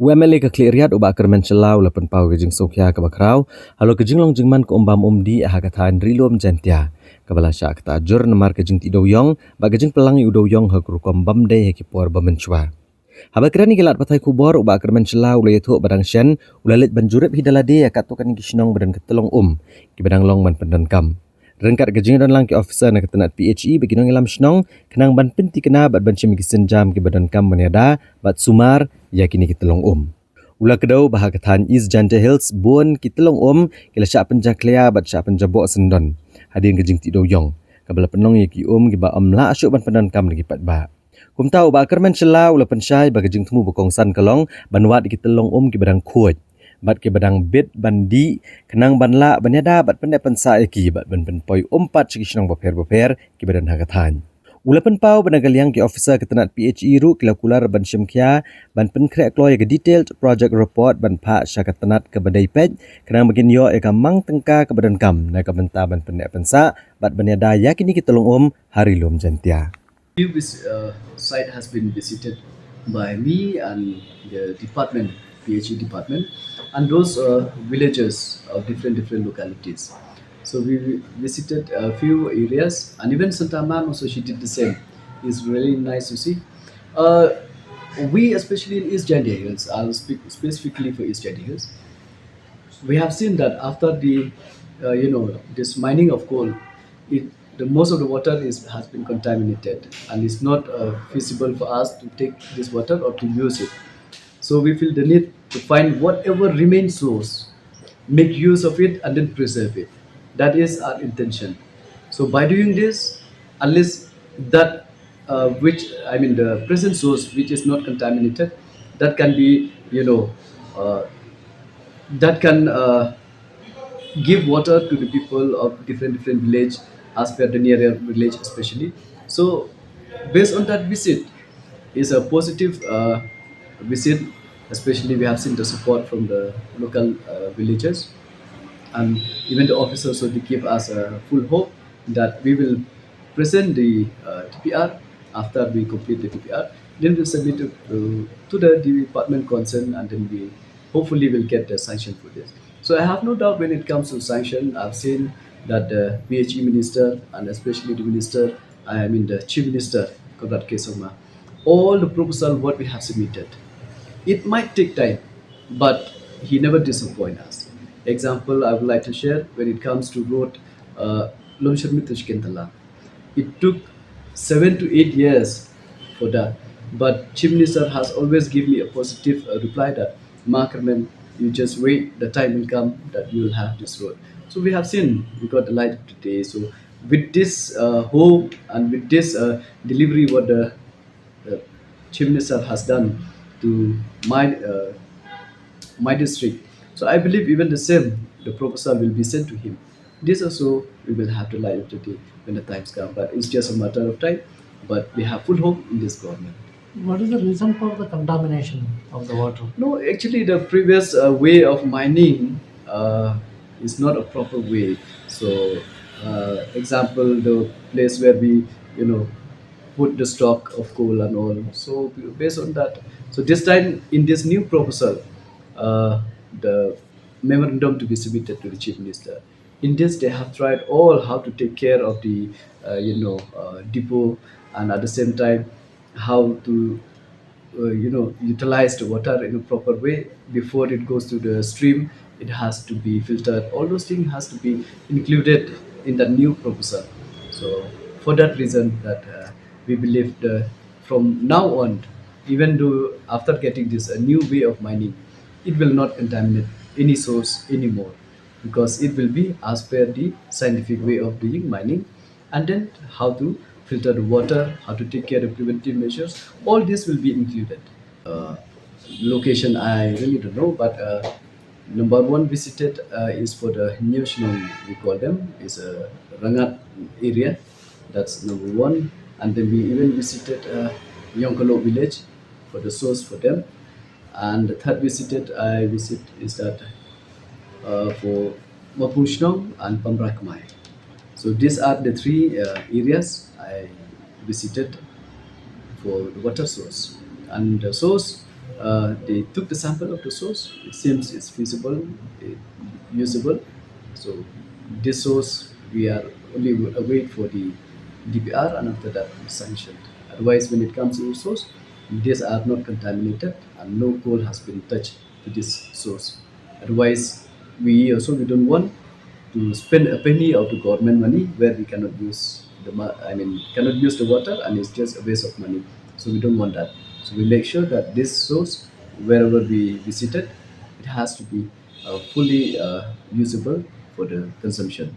UMLA ke Kliriat Bah Kyrmen Shylla ula Pynpaw ke Jingsngewkhia ke Bakrau, halor ke Jinglong Jingman ke Umbam di thain rilom Jaintia. Kabala syak ta jur nemar ke Jing Tidou Yong, ba ke Jing pelang Udou Yong ha kurukom bam dei he kipor bamenchwa. Haba kerani gelat patai kubor Bah Kyrmen Shylla ula yetu badang shen, ula let banjurep hidalade katukan kisnong badan ketelong ki badang long ban pendan kam. Rengkat ke Jing dan lang ke officer na ketenat PHE beginong ilam shnong, kenang ban penti kena bat ban cemi kisenjam ke badan kam meniada, bat sumar yakini ketelong Ula kedau bahag thain East Jaintia Hills bun ketelong kila syak penjaklea bat syak penjabok sendon. Hadin ke Jing Tidou Yong. Kabala penong yaki ki ba la asyuk ban pendan kam lagi pat ba. Kum tahu Bah Kyrmen Shylla ula pensyai bagi Jing temu bokongsan kelong ban wat ki telong ki badang kuat. Bat ke badang bit bandi kenang ban la banyada bat pendek pensa yaki bat ban penpoi pat ciki senang baper ki badan hagathan. Ula Pynpaw banagal yang ki officer ketenat PHE ru kila kular ban Jingsngewkhia ban penkrek kloy ke detailed project report ban pa syakat tenat ke badai pej kenang bagin yo eka mang tengka ke badan kam na ke benta ban pendek pensa bat banyada yakini ki telong hari lom Jaintia. This site has been visited by me and the department, PHE department, and those villagers of different localities. So we visited a few areas, and even Santaman also she did the same. It's really nice to see. We especially in East Jaintia Hills, I'll speak specifically for East Jaintia Hills. We have seen that after the this mining of coal, the most of the water has been contaminated, and it's not feasible for us to take this water or to use it. So we feel the need to find whatever remains source, make use of it, and then preserve it. That is our intention. So by doing this, unless that which I mean the present source which is not contaminated, that can be that can give water to the people of different village as per the nearer village especially. So based on that visit is a positive visit, especially we have seen the support from the local villagers, and even the officers, so they give us a full hope that we will present the TPR. After we complete the TPR, then we'll submit it to the department concerned, and then we hopefully will get the sanction for this. So I have no doubt when it comes to sanction, I've seen that the PHE minister and especially the minister, I mean the chief minister, Konrad Kesoma, all the proposal what we have submitted, it might take time, but he never disappoint us. Example I would like to share when it comes to road Lomshirmitushkentala. It took 7 to 8 years for that. But Chief Minister has always given me a positive reply that Bah Kyrmen, you just wait, the time will come that you will have this road. So we have seen, we got the light today. So with this hope and with this delivery, what the Chief Minister has done to my district. So I believe even the same, the proposal will be sent to him. This also we will have to light up today when the times come. But it's just a matter of time. But we have full hope in this government. What is the reason for the contamination of the water? No, actually, the previous way of mining is not a proper way. So, example, the place where we, put the stock of coal and all. So, based on that, so this time in this new proposal, the memorandum to be submitted to the chief minister. In this, they have tried all how to take care of the, depot, and at the same time, how to utilize the water in a proper way before it goes to the stream. It has to be filtered. All those things has to be included in the new proposal. So for that reason that we believe from now on, even though after getting this a new way of mining, it will not contaminate any source anymore, because it will be as per the scientific way of doing mining, and then how to filter the water, how to take care of preventive measures. All this will be included. Uh, Location I really don't know, but number one visited is for the Nyoshnong, we call them, is a Rangat area. That's number one. And then we even visited Yonkalo village for the source for them. And the third I visit is that for Mapushnong and Pamrakmai. So these are the three areas I visited for the water source. And the source They took the sample of the source. It seems it's feasible, usable. So this source we are only await for the DPR, and after that we sanctioned. Otherwise, when it comes to the source, these are not contaminated and no coal has been touched to this source. Otherwise, we don't want to spend a penny of the government money where we cannot use cannot use the water, and it's just a waste of money. So we don't want that. So we make sure that this source, wherever we visit it, it has to be fully usable for the consumption.